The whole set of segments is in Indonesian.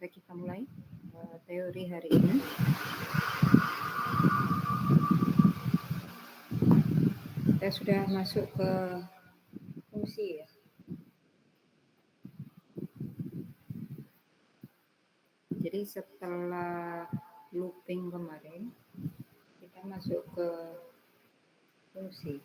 Oke, kita mulai teori hari ini. Kita sudah masuk ke fungsi ya. Jadi setelah looping kemarin, kita masuk ke fungsi.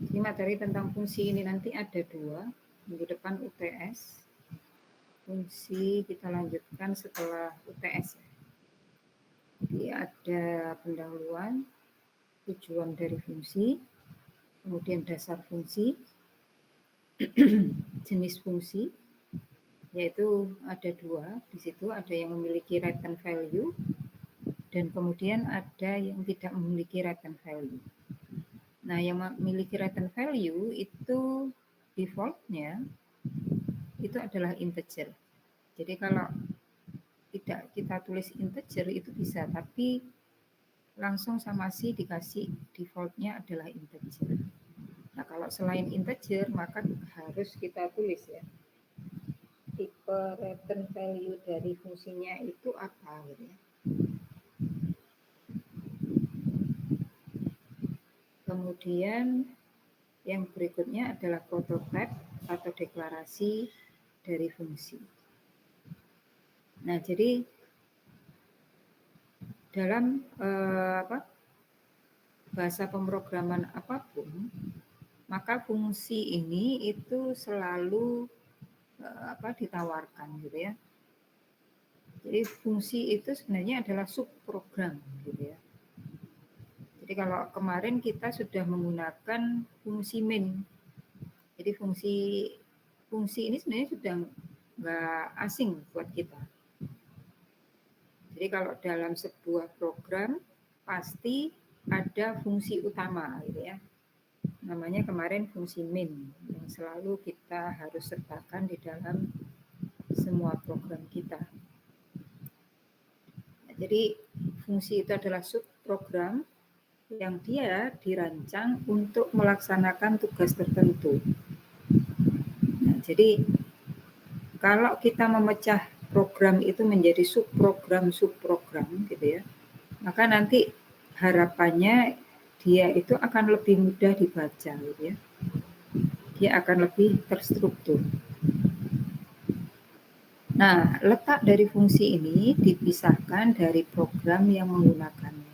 Jadi materi tentang fungsi ini nanti ada 2, minggu depan UTS. Fungsi kita lanjutkan setelah UTS ya. Jadi ada pendahuluan, tujuan dari fungsi, kemudian dasar fungsi, jenis fungsi, yaitu ada 2. Di situ ada yang memiliki return value dan kemudian ada yang tidak memiliki return value. Nah, yang memiliki return value itu defaultnya itu adalah integer. Jadi kalau tidak kita tulis integer itu bisa, tapi langsung sama si dikasih defaultnya adalah integer. Nah, kalau selain integer maka harus kita tulis ya. Tipe return value dari fungsinya itu apa gitu ya. Kemudian yang berikutnya adalah prototype atau deklarasi dari fungsi. Nah, jadi dalam bahasa pemrograman apapun, maka fungsi ini itu selalu ditawarkan gitu ya. Jadi fungsi itu sebenarnya adalah subprogram gitu ya. Jadi kalau kemarin kita sudah menggunakan fungsi main. Jadi fungsi ini sebenarnya sudah nggak asing buat kita. Jadi kalau dalam sebuah program pasti ada fungsi utama gitu ya. Namanya kemarin fungsi main yang selalu kita harus sertakan di dalam semua program kita. Nah, jadi fungsi itu adalah subprogram yang dia dirancang untuk melaksanakan tugas tertentu. Nah, jadi kalau kita memecah program itu menjadi subprogram gitu ya, maka nanti harapannya dia itu akan lebih mudah dibaca gitu ya. Dia akan lebih terstruktur. Nah, letak dari fungsi ini dipisahkan dari program yang menggunakannya.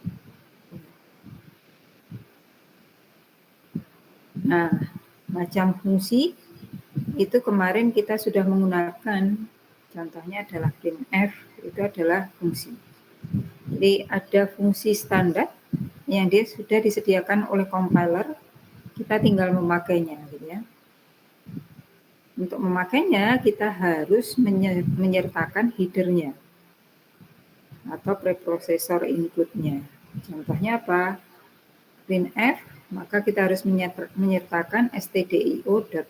Nah, macam fungsi itu kemarin kita sudah menggunakan, contohnya adalah printf, itu adalah fungsi. Jadi ada fungsi standar yang dia sudah disediakan oleh compiler, kita tinggal memakainya gitu ya. Untuk memakainya kita harus menyertakan headernya atau preprocessor inputnya. Contohnya apa? Printf, maka kita harus menyertakan stdio.h.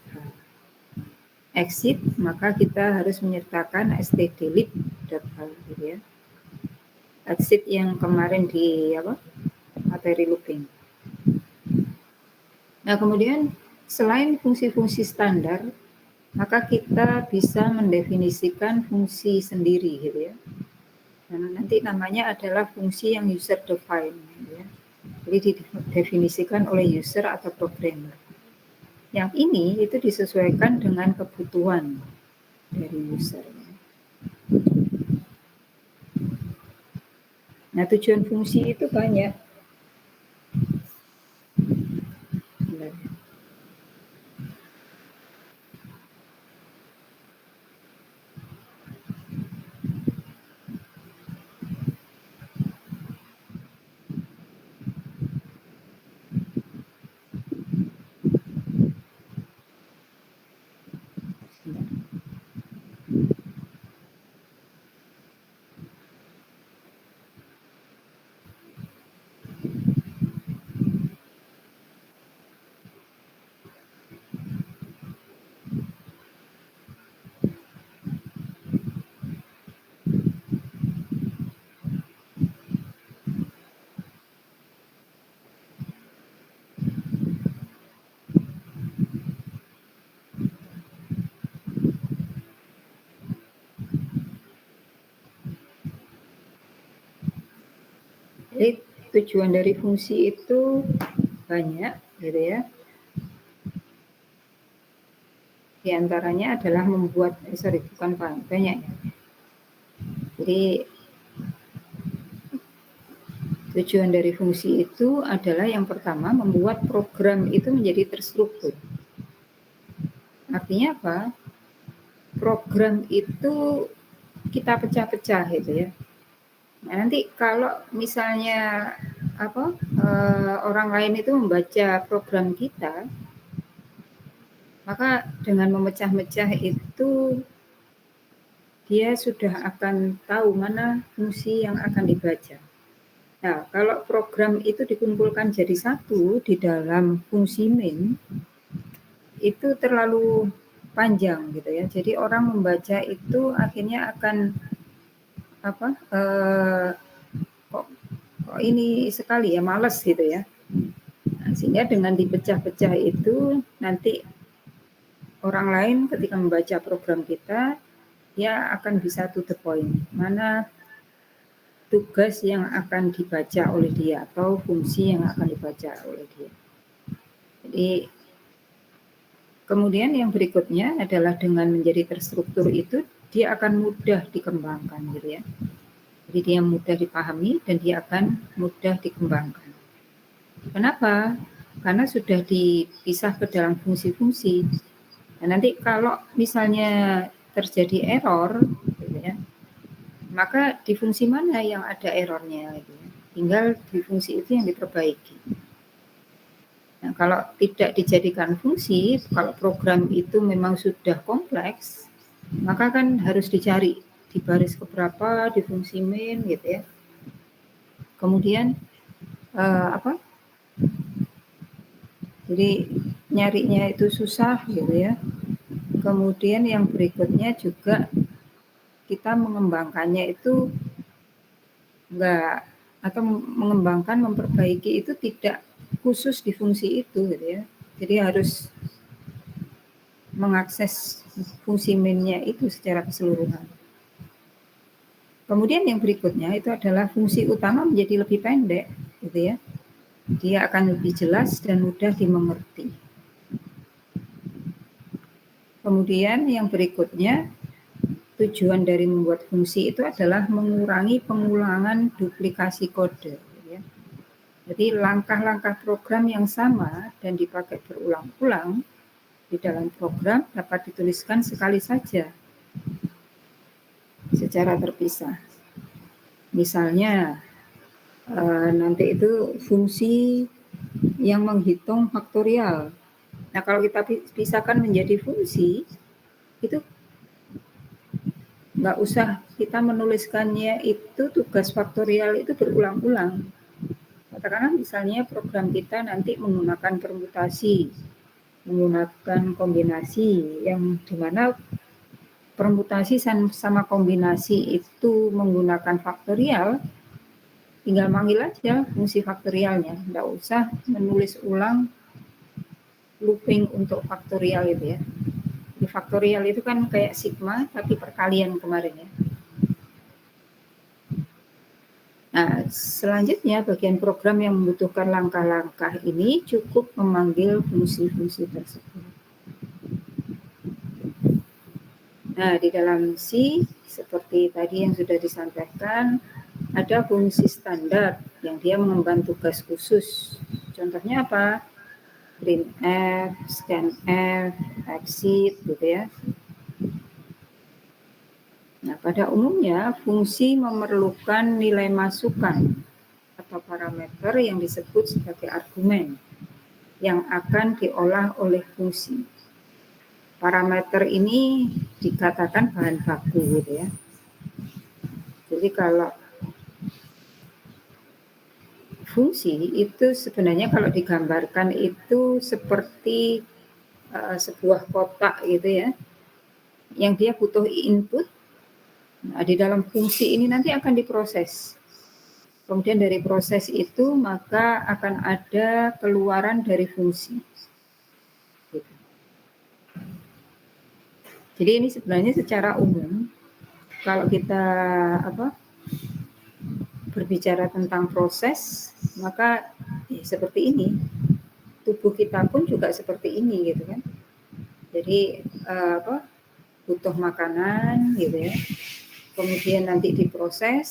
Exit, maka kita harus menyertakan stdlib.h gitu ya. Exit yang kemarin di materi looping. Nah, kemudian selain fungsi-fungsi standar, maka kita bisa mendefinisikan fungsi sendiri gitu ya. Dan nanti namanya adalah fungsi yang user defined gitu ya. Jadi didefinisikan oleh user atau programmer. Yang ini itu disesuaikan dengan kebutuhan dari user. Nah, tujuan fungsi itu banyak. tujuan dari fungsi itu banyak, gitu ya. Di antaranya adalah membuat, bukan banyak ya. Jadi tujuan dari fungsi itu adalah yang pertama membuat program itu menjadi terstruktur. Artinya apa? Program itu kita pecah-pecah gitu ya. Nah, nanti kalau misalnya orang lain itu membaca program kita, maka dengan memecah-mecah itu dia sudah akan tahu mana fungsi yang akan dibaca. Nah, kalau program itu dikumpulkan jadi satu di dalam fungsi main, itu terlalu panjang gitu ya. Jadi orang membaca itu akhirnya akan kok ini sekali ya, males gitu ya. Nah, sehingga dengan dipecah-pecah itu nanti orang lain ketika membaca program kita, dia akan bisa to the point. Mana tugas yang akan dibaca oleh dia atau fungsi yang akan dibaca oleh dia. Jadi kemudian yang berikutnya adalah dengan menjadi terstruktur itu dia akan mudah dikembangkan gitu ya. Jadi dia mudah dipahami dan dia akan mudah dikembangkan. Kenapa? Karena sudah dipisah ke dalam fungsi-fungsi. Nah, nanti kalau misalnya terjadi error, gitu ya, maka di fungsi mana yang ada errornya, gitu ya. Tinggal di fungsi itu yang diperbaiki. Nah, kalau tidak dijadikan fungsi, kalau program itu memang sudah kompleks, maka kan harus dicari di baris keberapa, di fungsi main, gitu ya. Kemudian jadi nyarinya itu susah gitu ya. Kemudian yang berikutnya juga kita mengembangkannya itu mengembangkan, memperbaiki itu tidak khusus di fungsi itu gitu ya. Jadi harus mengakses fungsi mainnya itu secara keseluruhan. Kemudian yang berikutnya itu adalah fungsi utama menjadi lebih pendek gitu ya. Dia akan lebih jelas dan mudah dimengerti. Kemudian yang berikutnya, tujuan dari membuat fungsi itu adalah mengurangi pengulangan duplikasi kode. Ya. Jadi langkah-langkah program yang sama dan dipakai berulang-ulang di dalam program dapat dituliskan sekali saja secara terpisah. Misalnya nanti itu fungsi yang menghitung faktorial. Nah, kalau kita pisahkan menjadi fungsi, itu nggak usah kita menuliskannya itu tugas faktorial itu berulang-ulang. Katakanlah misalnya program kita nanti menggunakan permutasi, menggunakan kombinasi yang dimana permutasi sama kombinasi itu menggunakan faktorial, tinggal manggil aja fungsi faktorialnya, nggak usah menulis ulang looping untuk faktorial itu ya. Di faktorial itu kan kayak sigma tapi perkalian kemarin ya. Nah, selanjutnya bagian program yang membutuhkan langkah-langkah ini cukup memanggil fungsi-fungsi tersebut. Nah, di dalam C, seperti tadi yang sudah disampaikan, ada fungsi standar yang dia mengemban tugas khusus. Contohnya apa? Printf, scanf, exit gitu ya. Nah, pada umumnya fungsi memerlukan nilai masukan atau parameter yang disebut sebagai argumen yang akan diolah oleh fungsi. Parameter ini dikatakan bahan baku gitu ya. Jadi kalau fungsi itu sebenarnya kalau digambarkan itu seperti sebuah kotak gitu ya, yang dia butuh input. Nah, di dalam fungsi ini nanti akan diproses. Kemudian dari proses itu maka akan ada keluaran dari fungsi. Gitu. Jadi ini sebenarnya secara umum kalau kita berbicara tentang proses, maka ya seperti ini. Tubuh kita pun juga seperti ini gitu kan. Jadi butuh makanan gitu ya. Kemudian nanti diproses,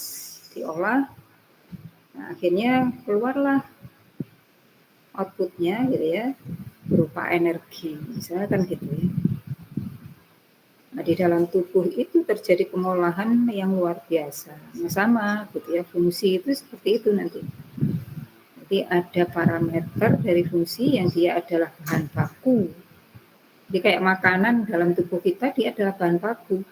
diolah. Nah, akhirnya keluarlah outputnya gitu ya, berupa energi. Misalnya kan gitu ya. Nah, di dalam tubuh itu terjadi pengolahan yang luar biasa. Nah, sama gitu ya, fungsi itu seperti itu nanti. Jadi ada parameter dari fungsi yang dia adalah bahan baku. Jadi kayak makanan dalam tubuh kita, dia adalah bahan baku.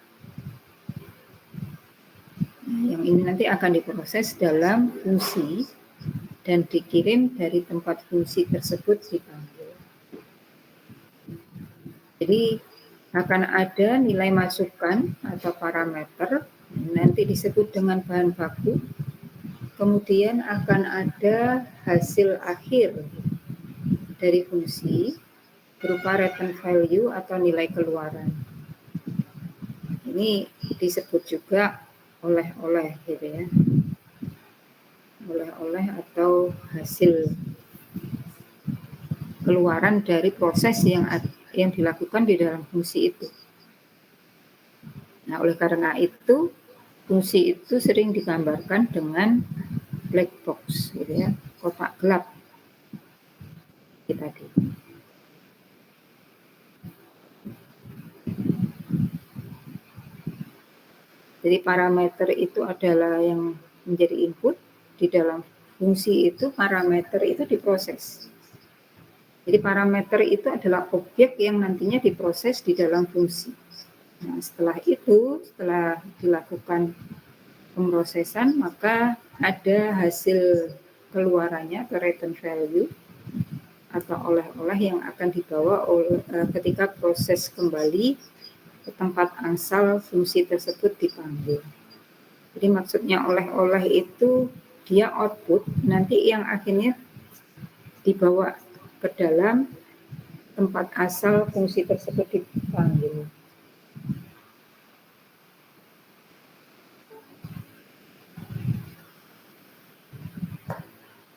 Nah, yang ini nanti akan diproses dalam fungsi dan dikirim dari tempat fungsi tersebut dipanggil. Jadi akan ada nilai masukan atau parameter, nanti disebut dengan bahan baku. Kemudian akan ada hasil akhir dari fungsi berupa return value atau nilai keluaran. Ini disebut juga oleh-oleh gitu ya. Oleh-oleh atau hasil keluaran dari proses yang dilakukan di dalam fungsi itu. Nah, oleh karena itu fungsi itu sering digambarkan dengan black box gitu ya, kotak gelap tadi. Jadi parameter itu adalah yang menjadi input di dalam fungsi itu, parameter itu diproses. Jadi parameter itu adalah objek yang nantinya diproses di dalam fungsi. Nah, setelah itu, setelah dilakukan pemrosesan, maka ada hasil keluarannya atau return value atau oleh-oleh yang akan dibawa ketika proses kembali ke tempat asal fungsi tersebut dipanggil. Jadi maksudnya oleh-oleh itu dia output nanti yang akhirnya dibawa ke dalam tempat asal fungsi tersebut dipanggil.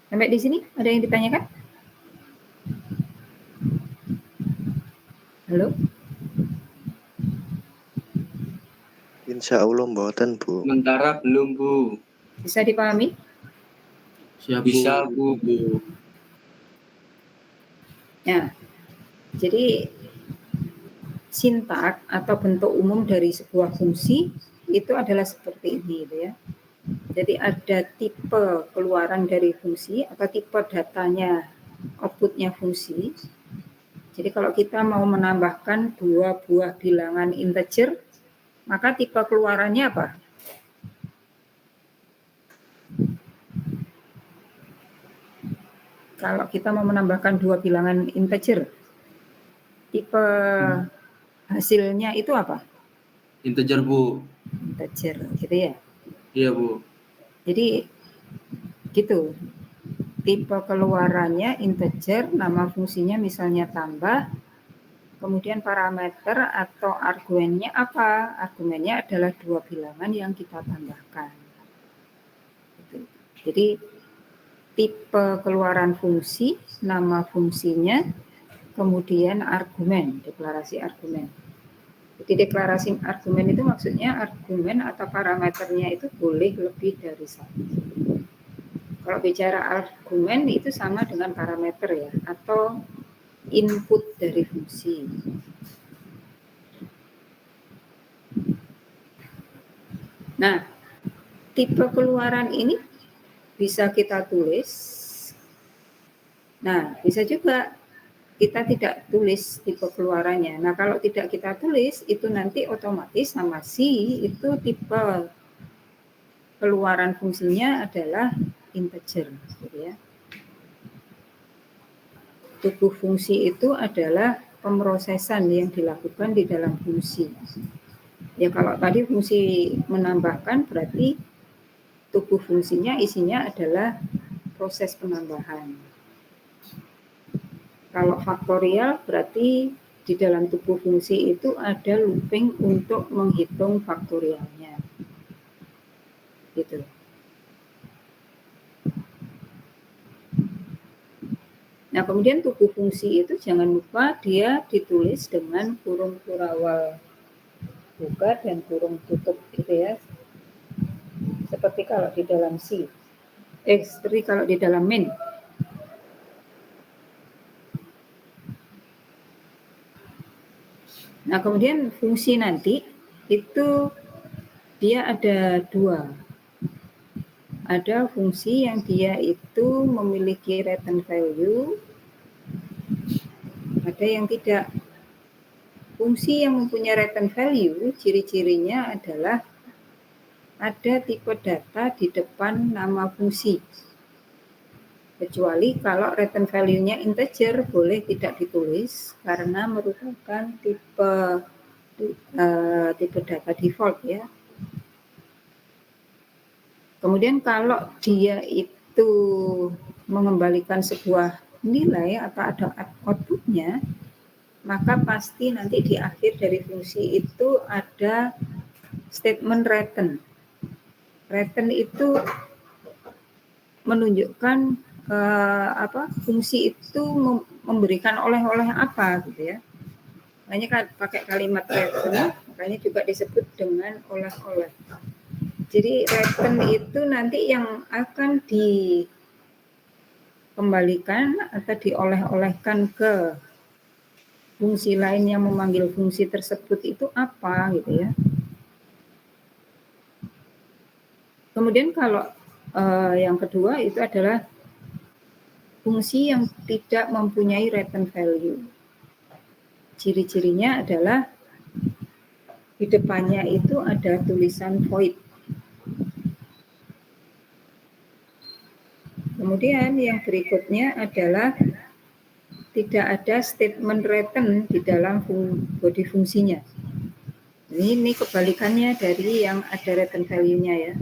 Sampai di sini ada yang ditanyakan? Halo? Insya Allah mboten, Bu. Sementara belum, Bu. Bisa dipahami? Bisa, Bu. Ya, jadi sintak atau bentuk umum dari sebuah fungsi itu adalah seperti ini, gitu ya. Jadi ada tipe keluaran dari fungsi atau tipe datanya, outputnya fungsi. Jadi kalau kita mau menambahkan dua buah bilangan integer, maka tipe keluarannya apa? Kalau kita mau menambahkan dua bilangan integer, tipe hasilnya itu apa? Integer, Bu. Integer, gitu ya? Iya, Bu. Jadi gitu. Tipe keluarannya integer, nama fungsinya misalnya tambah, kemudian parameter atau argumennya apa? Argumennya adalah dua bilangan yang kita tambahkan. Jadi tipe keluaran fungsi, nama fungsinya, kemudian argumen, deklarasi argumen. Jadi deklarasi argumen itu maksudnya argumen atau parameternya itu boleh lebih dari satu. Kalau bicara argumen itu sama dengan parameter ya, atau input dari fungsi. Nah, tipe keluaran ini bisa kita tulis. Nah, bisa juga kita tidak tulis tipe keluarannya. Nah, kalau tidak kita tulis, itu nanti otomatis sama si itu tipe keluaran fungsinya adalah integer, gitu ya. Tubuh fungsi itu adalah pemrosesan yang dilakukan di dalam fungsi. Ya, kalau tadi fungsi menambahkan berarti tubuh fungsinya isinya adalah proses penambahan. Kalau faktorial berarti di dalam tubuh fungsi itu ada looping untuk menghitung faktorialnya. Gitu. Nah, kemudian tubuh fungsi itu jangan lupa dia ditulis dengan kurung kurawal buka dan kurung tutup gitu ya. Seperti kalau di dalam seperti kalau di dalam main. Nah, kemudian fungsi nanti itu dia ada dua. Ada fungsi yang dia itu memiliki return value, ada yang tidak. Fungsi yang mempunyai return value, ciri-cirinya adalah ada tipe data di depan nama fungsi. Kecuali kalau return value-nya integer boleh tidak ditulis karena merupakan tipe data default ya. Kemudian kalau dia itu mengembalikan sebuah nilai atau ada output-nya, maka pasti nanti di akhir dari fungsi itu ada statement return. Return itu menunjukkan fungsi itu memberikan oleh-oleh apa gitu ya. Makanya kan pakai kalimat return, makanya juga disebut dengan oleh-oleh. Jadi return itu nanti yang akan dikembalikan atau dioleh-olehkan ke fungsi lain yang memanggil fungsi tersebut itu apa gitu ya. Kemudian kalau yang kedua itu adalah fungsi yang tidak mempunyai return value. Ciri-cirinya adalah di depannya itu ada tulisan void. Kemudian yang berikutnya adalah tidak ada statement return di dalam body fungsinya. Ini kebalikannya dari yang ada return value-nya ya.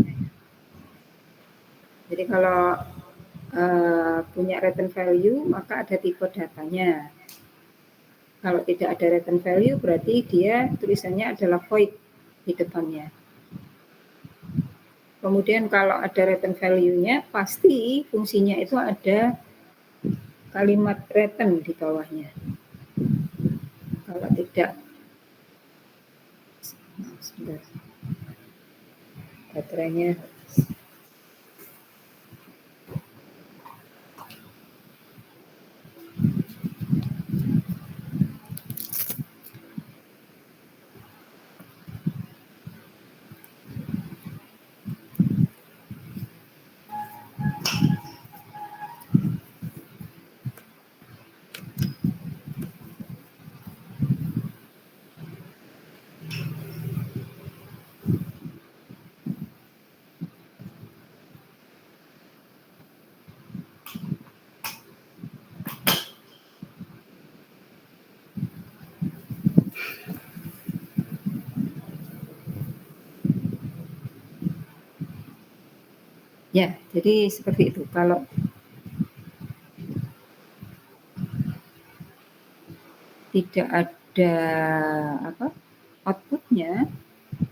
Jadi kalau punya return value maka ada tipe datanya. Kalau tidak ada return value berarti dia tulisannya adalah void di depannya. Kemudian kalau ada return value-nya pasti fungsinya itu ada kalimat return di bawahnya. Kalau tidak, sebentar, baterainya ya, jadi seperti itu. Kalau tidak ada outputnya,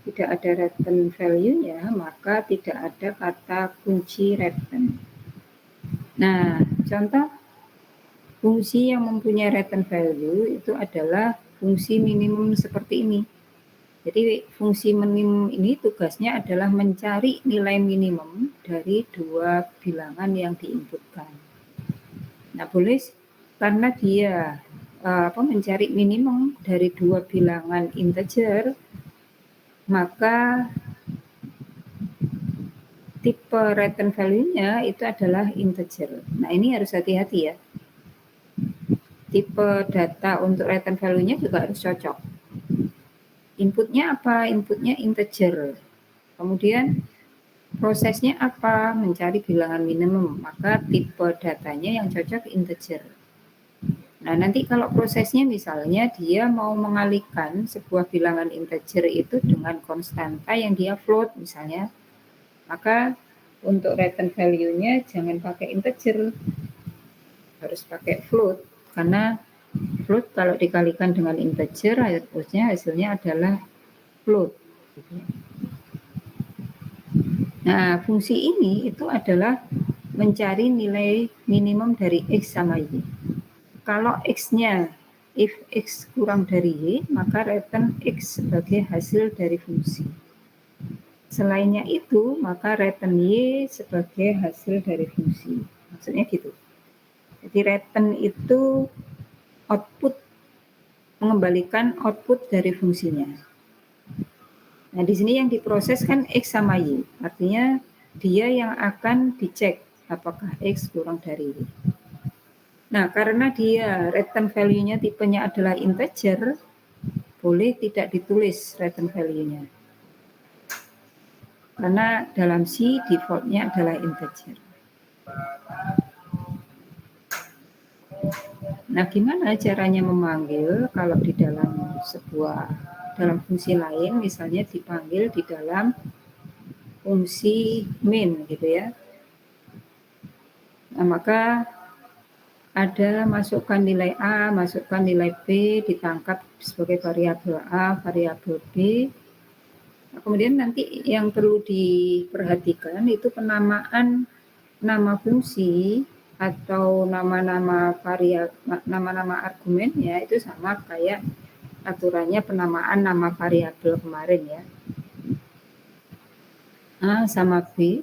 tidak ada return value-nya, maka tidak ada kata kunci return. Nah, contoh fungsi yang mempunyai return value itu adalah fungsi minimum seperti ini. Jadi fungsi minimum ini tugasnya adalah mencari nilai minimum dari dua bilangan yang diinputkan. Nah, boleh karena dia mencari minimum dari dua bilangan integer, maka tipe return value-nya itu adalah integer. Nah, ini harus hati-hati ya. Tipe data untuk return value-nya juga harus cocok. Inputnya apa? Inputnya integer. Kemudian prosesnya apa? Mencari bilangan minimum. Maka tipe datanya yang cocok integer. Nah, nanti kalau prosesnya misalnya dia mau mengalihkan sebuah bilangan integer itu dengan konstanta yang dia float misalnya, maka untuk return value-nya jangan pakai integer, harus pakai float. Karena float kalau dikalikan dengan integer, hasilnya adalah float. Nah, fungsi ini itu adalah mencari nilai minimum dari X sama Y. Kalau X-nya, if X kurang dari Y, maka return X sebagai hasil dari fungsi. Selainnya itu, maka return Y sebagai hasil dari fungsi. Maksudnya gitu. Jadi return itu output, mengembalikan output dari fungsinya. Nah, di sini yang diproses kan X sama Y. Artinya dia yang akan dicek apakah X kurang dari Y. Nah, karena dia return value-nya tipenya adalah integer, boleh tidak ditulis return value-nya. Karena dalam C default-nya adalah integer. Nah, gimana caranya memanggil kalau di dalam dalam fungsi lain, misalnya dipanggil di dalam fungsi main gitu ya. Nah, maka ada masukkan nilai A, masukkan nilai B, ditangkap sebagai variabel A, variabel B. Nah, kemudian nanti yang perlu diperhatikan itu penamaan nama fungsi atau nama-nama argumennya itu sama kayak aturannya penamaan nama variabel kemarin ya. A sama B.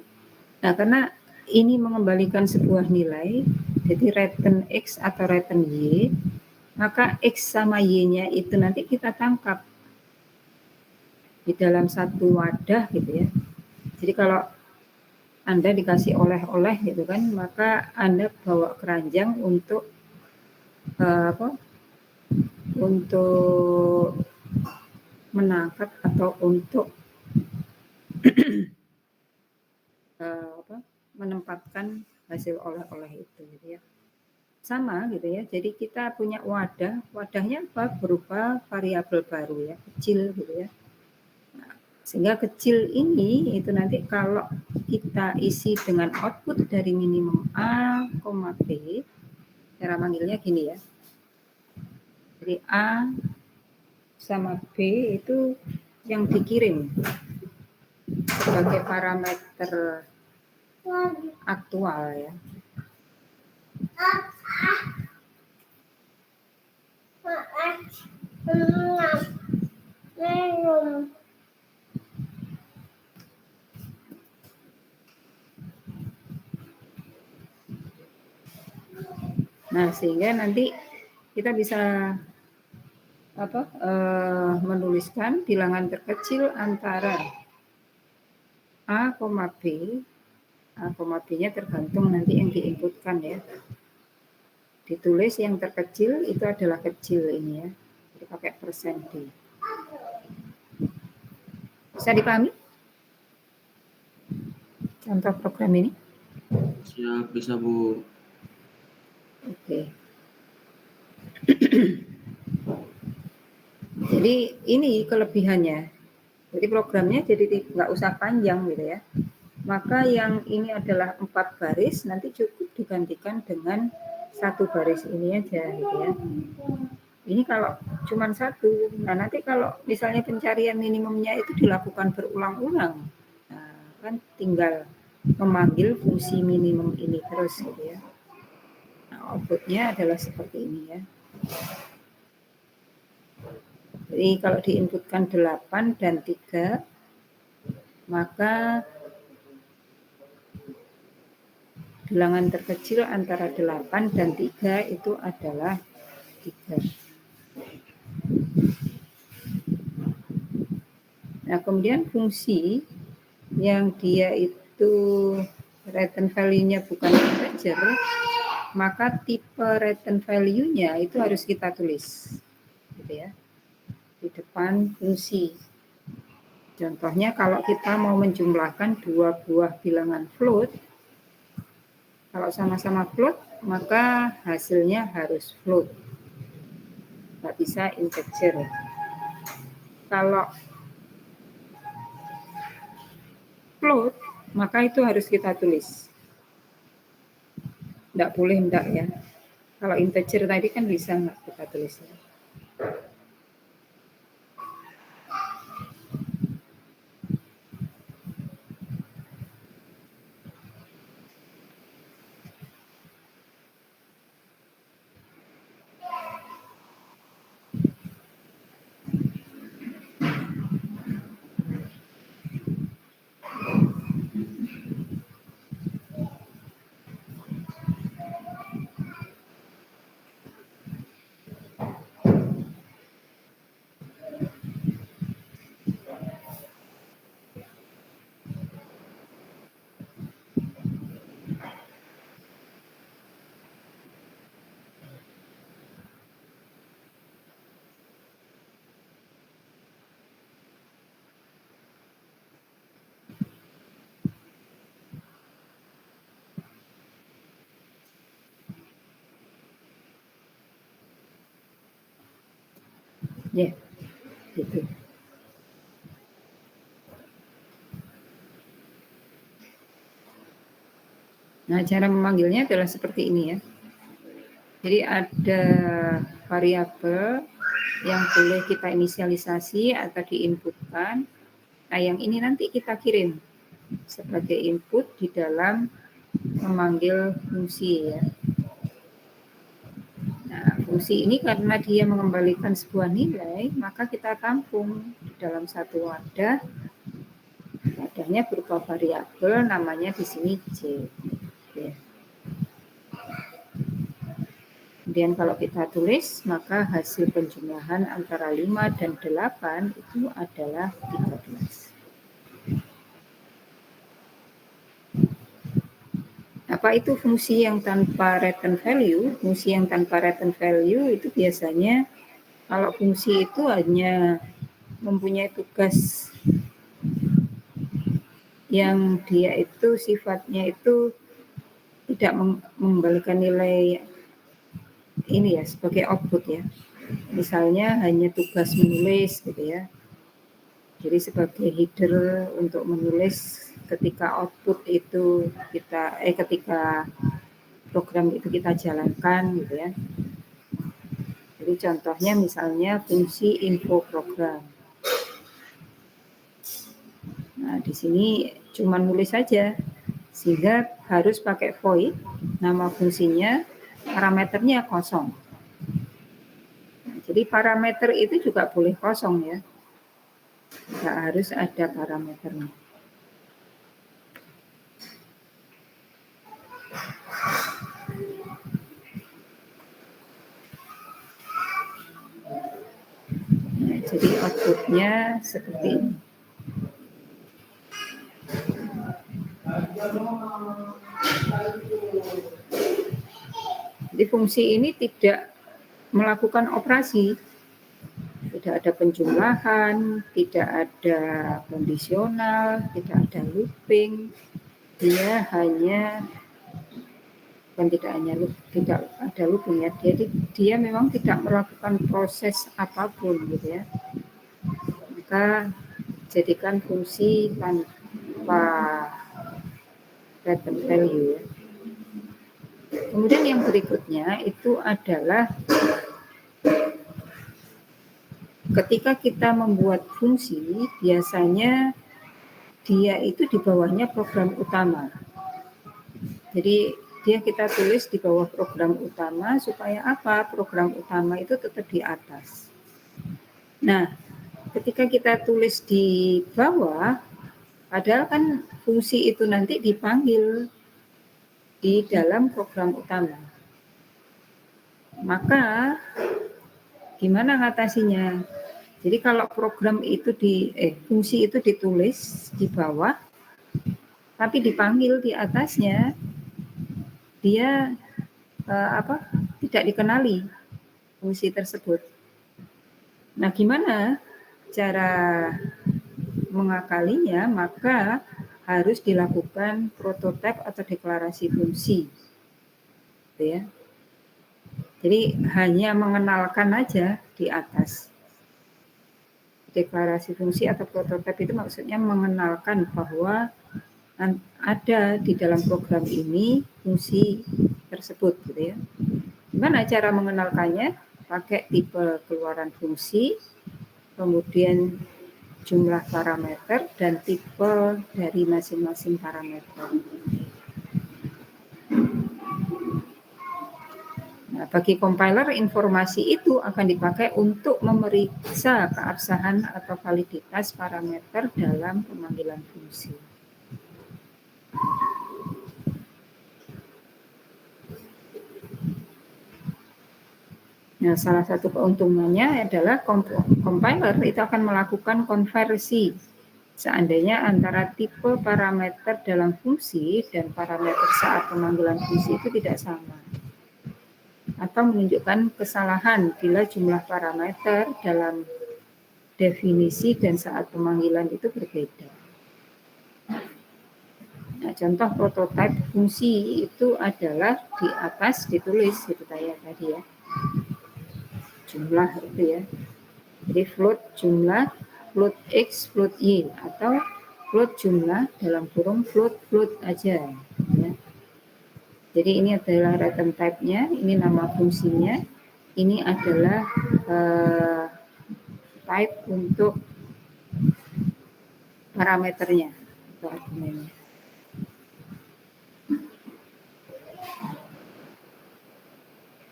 Nah, karena ini mengembalikan sebuah nilai, jadi return X atau return Y, maka X sama Y-nya itu nanti kita tangkap di dalam satu wadah gitu ya. Jadi kalau Anda dikasih oleh-oleh gitu kan, maka Anda bawa keranjang untuk untuk menangkap atau untuk menempatkan hasil oleh-oleh itu gitu ya. Sama gitu ya. Jadi kita punya wadahnya apa? Berupa variabel baru ya, kecil gitu ya. Nah, sehingga kecil ini itu nanti kalau kita isi dengan output dari minimum A, B, cara manggilnya gini ya. Jadi A sama B itu yang dikirim sebagai parameter aktual ya. Nah, sehingga nanti kita bisa menuliskan bilangan terkecil antara A, B. A, B-nya tergantung nanti yang diinputkan ya. Ditulis yang terkecil itu adalah kecil ini ya. Jadi pakai persen D. Bisa dipahami? Contoh program ini? Siap, bisa Bu. Oke. Jadi ini kelebihannya. Jadi programnya jadi nggak usah panjang gitu ya. Maka yang ini adalah 4 baris, nanti cukup digantikan dengan 1 baris ini aja gitu ya. Ini kalau cuma 1, nah nanti kalau misalnya pencarian minimumnya itu dilakukan berulang-ulang, nah, kan tinggal memanggil fungsi minimum ini terus gitu ya. Nah, outputnya adalah seperti ini ya. Jadi kalau diinputkan 8 dan 3, maka bilangan terkecil antara 8 dan 3 itu adalah 3. Nah, kemudian fungsi yang dia itu return value-nya bukan integer, maka tipe return value-nya itu harus kita tulis. Gitu ya. Di depan fungsi. Contohnya kalau kita mau menjumlahkan 2 buah bilangan float, kalau sama-sama float, maka hasilnya harus float. Nggak bisa integer. Kalau float, maka itu harus kita tulis. Nggak boleh enggak ya. Kalau integer tadi kan bisa nggak kita tulis. Ya, gitu. Nah, cara memanggilnya adalah seperti ini ya. Jadi ada variabel yang boleh kita inisialisasi atau diinputkan. Nah, yang ini nanti kita kirim sebagai input di dalam memanggil fungsi ya. Nah, fungsi ini karena dia mengembalikan sebuah nilai, maka kita tampung di dalam satu wadah. Wadahnya berupa variabel, namanya di sini J. Ya. Kemudian kalau kita tulis, maka hasil penjumlahan antara 5 dan 8 itu adalah 13. Apa itu fungsi yang tanpa return value? Fungsi yang tanpa return value itu biasanya kalau fungsi itu hanya mempunyai tugas yang dia itu sifatnya itu tidak mengembalikan nilai ini ya sebagai output ya. Misalnya hanya tugas menulis gitu ya. Jadi sebagai header untuk menulis ketika output itu ketika program itu kita jalankan gitu ya. Jadi contohnya misalnya fungsi info program. Nah, di sini cuma nulis saja sehingga harus pakai void, nama fungsinya, parameternya kosong. Nah, jadi parameter itu juga boleh kosong ya. Nggak harus ada parameternya. Nah, jadi outputnya seperti ini. Jadi fungsi ini tidak melakukan operasi, tidak ada penjumlahan, tidak ada kondisional, tidak ada looping, dia hanya tidak ada looping ya, dia memang tidak melakukan proses apapun gitu ya. Maka jadikan fungsi tanpa return value ya. Kemudian yang berikutnya itu adalah ketika kita membuat fungsi, biasanya dia itu di bawahnya program utama. Jadi dia kita tulis di bawah program utama supaya apa? Program utama itu tetap di atas. Nah, ketika kita tulis di bawah, padahal kan fungsi itu nanti dipanggil di dalam program utama. Maka gimana ngatasinya? Jadi kalau program itu fungsi itu ditulis di bawah, tapi dipanggil di atasnya, dia tidak dikenali fungsi tersebut. Nah, gimana cara mengakalinya? Maka harus dilakukan prototipe atau deklarasi fungsi. Gitu ya. Jadi hanya mengenalkan aja di atas. Deklarasi fungsi atau prototipe itu maksudnya mengenalkan bahwa ada di dalam program ini fungsi tersebut gitu ya. Gimana cara mengenalkannya? Pakai tipe keluaran fungsi, kemudian jumlah parameter dan tipe dari masing-masing parameter. Nah, bagi compiler informasi itu akan dipakai untuk memeriksa keabsahan atau validitas parameter dalam pemanggilan fungsi. Nah, salah satu keuntungannya adalah compiler itu akan melakukan konversi seandainya antara tipe parameter dalam fungsi dan parameter saat pemanggilan fungsi itu tidak sama. Atau menunjukkan kesalahan bila jumlah parameter dalam definisi dan saat pemanggilan itu berbeda. Nah, contoh prototipe fungsi itu adalah di atas ditulis itu kayak tadi ya. Jumlah itu ya. Jadi float jumlah, float X, float Y, atau float jumlah dalam kurung float aja. Ya. Jadi ini adalah return type-nya, ini nama fungsinya, ini adalah type untuk parameternya atau argumennya.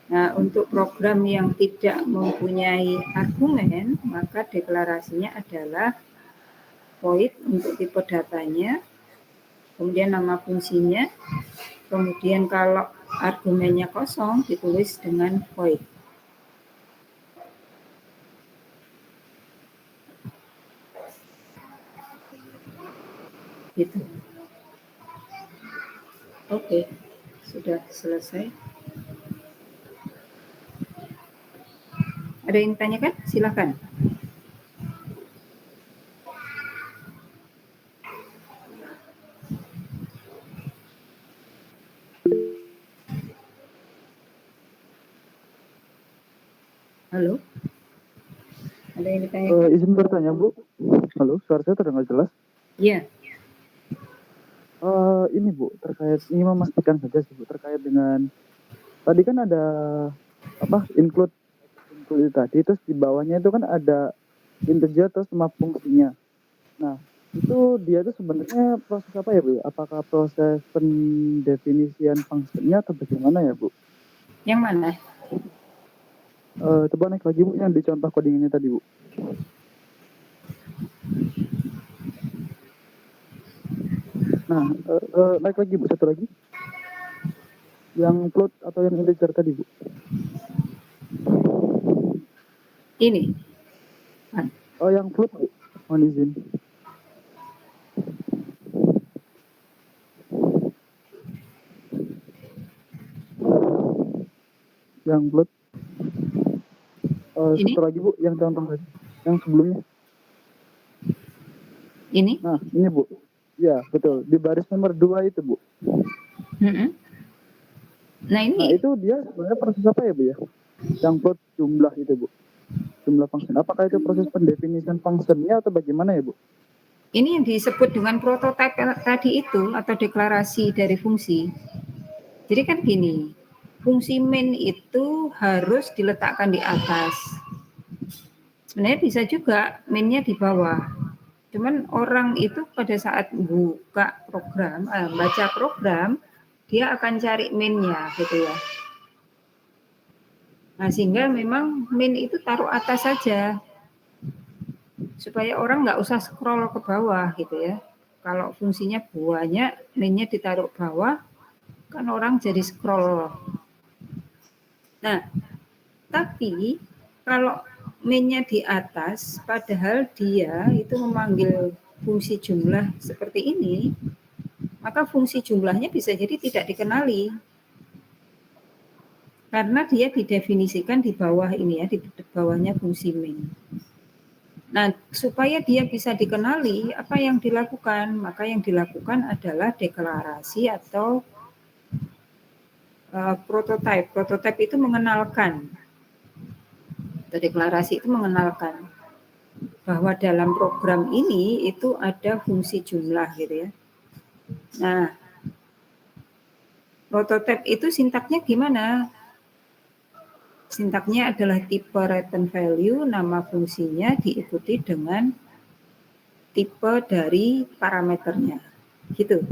Nah, untuk program yang tidak mempunyai argumen, maka deklarasinya adalah void untuk tipe datanya, kemudian nama fungsinya, kemudian kalau argumennya kosong ditulis dengan void. Gitu. Oke, sudah selesai. Ada yang tanyakan? Silakan. Halo? Ada yang ditanyakan? Izin bertanya, Bu. Halo, suara saya terdengar jelas? Iya. Ini Bu, ini memastikan saja sih Bu, terkait dengan tadi kan ada include tadi, terus di bawahnya itu kan ada integer terus sama fungsinya. Nah, itu dia tuh sebenarnya proses apa ya Bu? Apakah proses pendefinisian fungsinya atau bagaimana ya Bu? Yang mana? Coba naik lagi Bu, yang di contoh codingannya tadi Bu. Nah, naik lagi Bu, satu lagi. Yang float atau yang integer tadi Bu. Ini. Oh, yang float Bu. Mohon izin. Yang float. Satu lagi Bu, yang contoh tadi. Yang sebelumnya. Ini? Nah, ini Bu. Ya, betul. Di baris nomor 2 itu Bu. Nah, ini. Nah, itu dia sebenarnya proses apa ya Bu ya? Yang float jumlah itu Bu. Jumlah function. Apakah itu proses pendefinisian functionnya atau bagaimana ya Bu? Ini yang disebut dengan prototype tadi itu atau deklarasi dari fungsi. Jadi kan gini, fungsi main itu harus diletakkan di atas. Sebenarnya bisa juga mainnya di bawah. Cuman orang itu pada saat buka program, baca program, dia akan cari mainnya gitu ya. Nah, sehingga memang main itu taruh atas saja. Supaya orang nggak usah scroll ke bawah gitu ya. Kalau fungsinya banyak, mainnya ditaruh bawah, kan orang jadi scroll. Nah, tapi kalau mainnya di atas, padahal dia itu memanggil fungsi jumlah seperti ini, maka fungsi jumlahnya bisa jadi tidak dikenali. Karena dia didefinisikan di bawah ini ya, di bawahnya fungsi main. Nah, supaya dia bisa dikenali, apa yang dilakukan? Maka yang dilakukan adalah deklarasi atau prototype. Prototype itu mengenalkan, atau deklarasi itu mengenalkan bahwa dalam program ini itu ada fungsi jumlah gitu ya. Nah, prototype itu sintaknya gimana? Sintaknya adalah tipe return value, nama fungsinya diikuti dengan tipe dari parameternya. Gitu.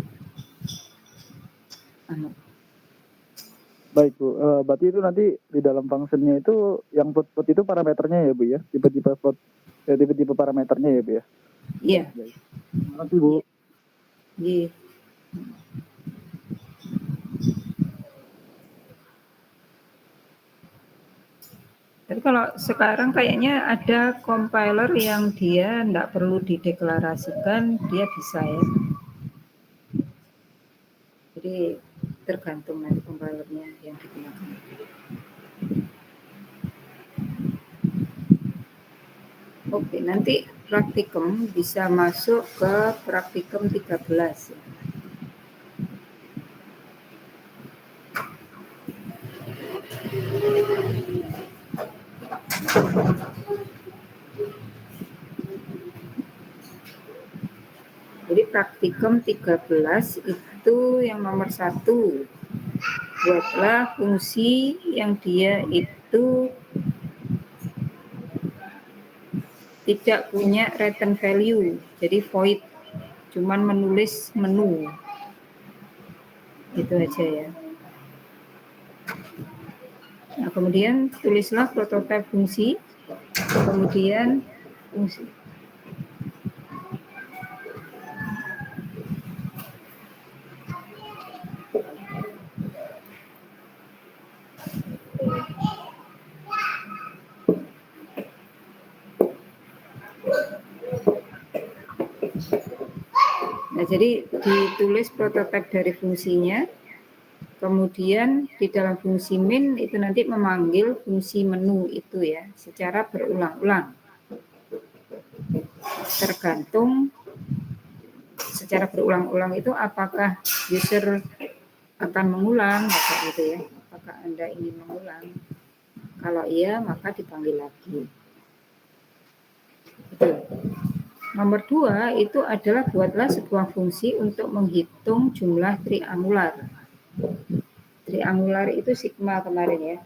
Baik Bu, berarti itu nanti di dalam functionnya itu yang float itu parameternya ya Bu ya? Tipe-tipe float, tipe-tipe parameternya ya Bu ya? Iya. Terima kasih Bu. Iya. Tapi kalau sekarang kayaknya ada compiler yang dia enggak perlu dideklarasikan, dia bisa ya. Jadi tergantung dari compilernya yang digunakan. Oke, nanti praktikum bisa masuk ke praktikum 13 ya. Jadi praktikum 13 itu yang nomor 1. Buatlah fungsi yang dia itu tidak punya return value, jadi void, cuman menulis menu. Itu aja ya. Nah, kemudian tulislah prototipe fungsi, kemudian fungsi. Nah, jadi ditulis prototipe dari fungsinya, kemudian di dalam fungsi min itu nanti memanggil fungsi menu itu ya, secara berulang-ulang. Tergantung secara berulang-ulang itu apakah user akan mengulang, gitu ya. Apakah Anda ingin mengulang? Kalau iya, maka dipanggil lagi. Betul. Nomor 2 itu adalah buatlah sebuah fungsi untuk menghitung jumlah triangular. Triangular itu sigma kemarin ya.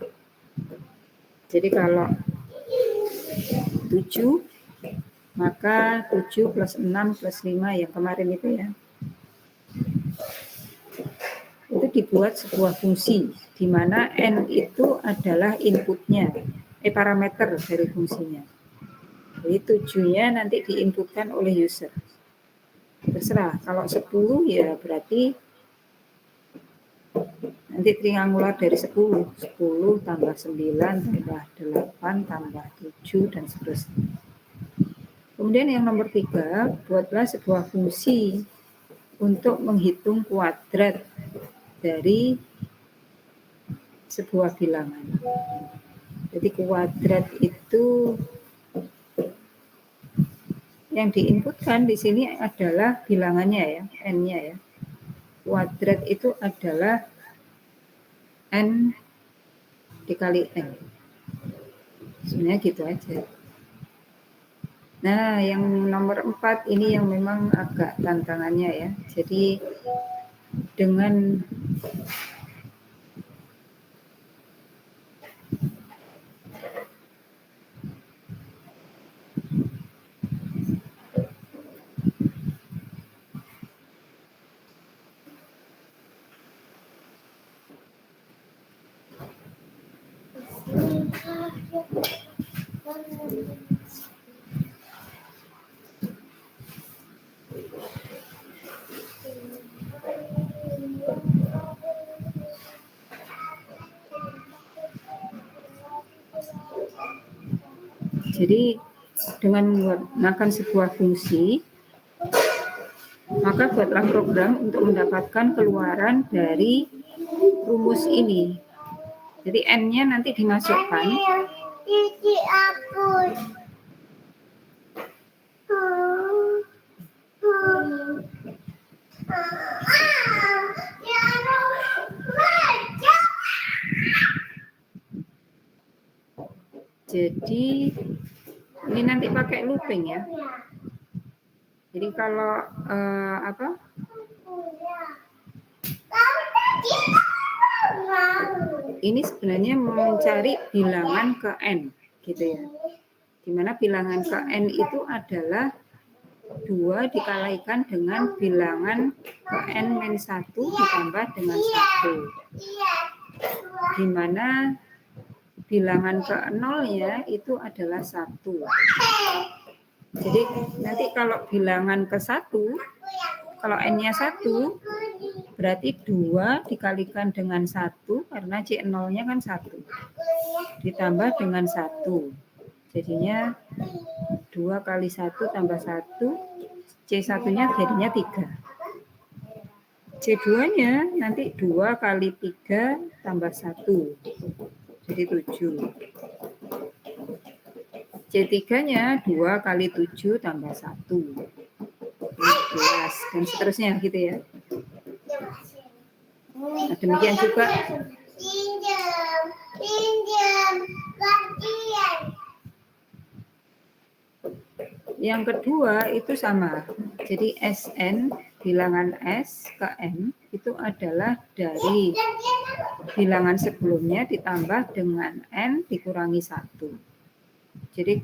Jadi kalau 7, maka 7 plus 6 plus 5 yang kemarin itu ya. Itu dibuat sebuah fungsi, di mana n itu adalah inputnya, parameter dari fungsinya. Jadi 7-nya nanti diinputkan oleh user. Terserah, kalau 10 ya berarti nanti triangular dari 10. 10 tambah 9 tambah 8 tambah 7 dan seterusnya. Kemudian yang nomor 3, buatlah sebuah fungsi untuk menghitung kuadrat dari sebuah bilangan. Jadi kuadrat itu yang diinputkan di sini adalah bilangannya ya, n-nya ya. Kuadrat itu adalah n dikali n. Sebenarnya gitu aja. Nah, yang nomor 4 ini yang memang agak tantangannya ya. Jadi dengan dengan menggunakan sebuah fungsi, maka buatlah program untuk mendapatkan keluaran dari rumus ini. Jadi n-nya nanti dimasukkan. Jadi ini nanti pakai looping ya. Jadi kalau ini sebenarnya mencari bilangan ke n, gitu ya. Dimana bilangan ke n itu adalah 2 dikalikan dengan bilangan ke n-1 ditambah dengan 1. Dimana bilangan ke 0-nya itu adalah 1. Jadi nanti kalau bilangan ke 1, kalau n-nya 1, berarti 2 dikalikan dengan 1, karena C0-nya kan 1. Ditambah dengan 1. Jadinya 2 kali 1 tambah 1, C1-nya jadinya 3. C2-nya nanti 2 kali 3 tambah 1, jadi 7. C3-nya 2 kali 7 tambah 1, 11, dan seterusnya gitu ya. Nah, demikian juga yang kedua itu sama. Jadi Sn bilangan S ke N itu adalah dari bilangan sebelumnya ditambah dengan N dikurangi 1. Jadi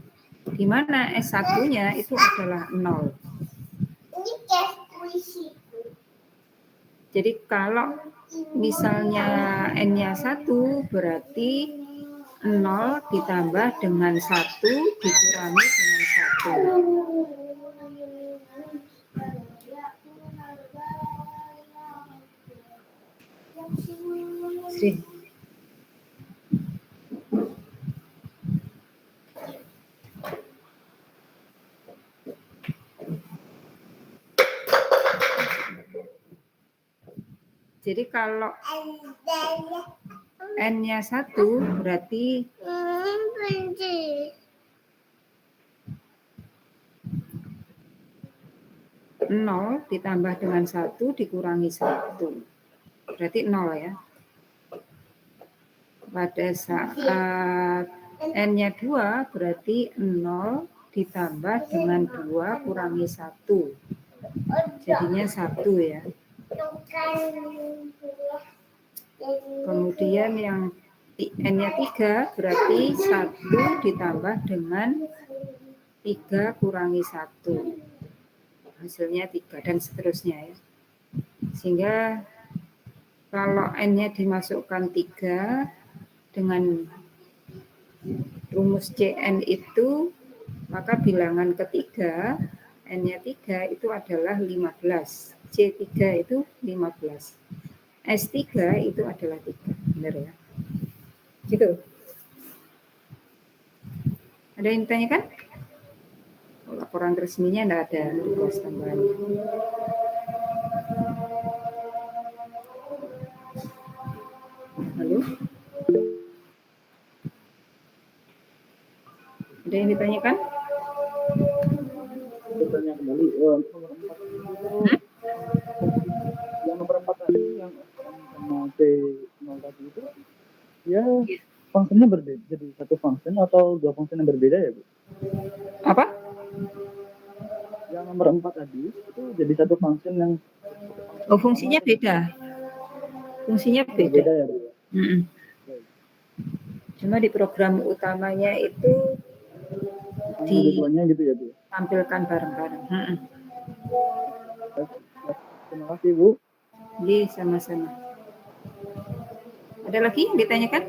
di mana S1-nya itu adalah 0. Jadi kalau misalnya N-nya 1 berarti 0 ditambah dengan 1 dikurangi dengan 1. Sri. Jadi kalau N-nya 1 berarti 0 ditambah dengan 1 dikurangi 1. Berarti 0 ya. Pada saat N-nya 2 berarti 0 ditambah dengan 2 kurangi 1. Jadinya 1 ya. Kemudian yang N-nya 3 berarti 1 ditambah dengan 3 kurangi 1. Hasilnya 3 dan seterusnya ya. Sehingga kalau N-nya dimasukkan 3 dengan rumus Cn itu, maka bilangan ketiga N-nya 3 itu adalah 15. C3 itu 15. S3 itu adalah 3. Benar ya? Gitu. Ada yang ditanyakan? Laporan resminya enggak ada tugas tambahan. Halo? Ada yang ditanyakan? Bertanya kembali. Yang nomor 4 tadi, yang sama C0 tadi itu, ya fungsinya berbeda. Jadi satu fungsi atau dua fungsi yang berbeda ya, Bu? Apa? Yang nomor 4 tadi itu jadi satu fungsi yang fungsinya beda. Fungsinya beda. Beda ya, Bu? Cuma di program utamanya itu gitu ya, Bu? Tampilkan bareng-bareng. Terima kasih, Bu. Iya, sama-sama. Ada lagi yang ditanyakan?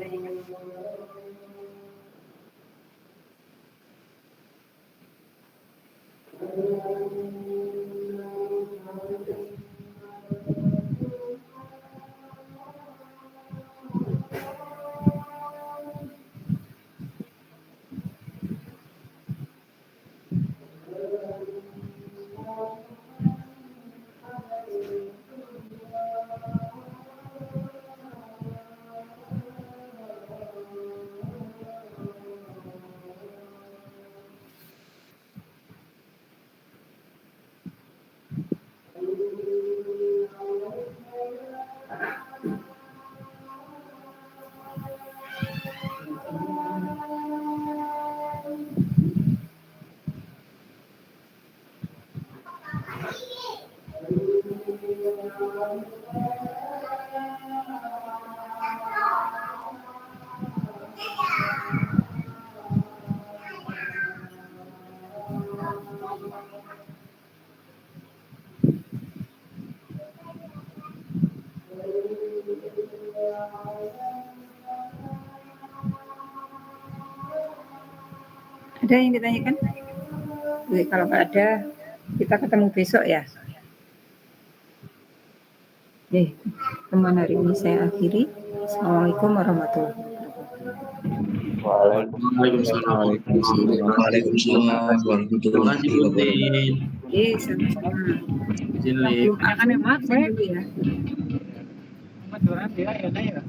Ada yang ditanyakan? Kalau nggak ada, kita ketemu besok ya. Teman hari ini saya akhiri. Assalamualaikum warahmatullahi wabarakatuh. Waalaikumsalam warahmatullahi wabarakatuh. Sama-sama. Izin, Lip. Akan ya, maaf saya dulu ya. Mas, ya.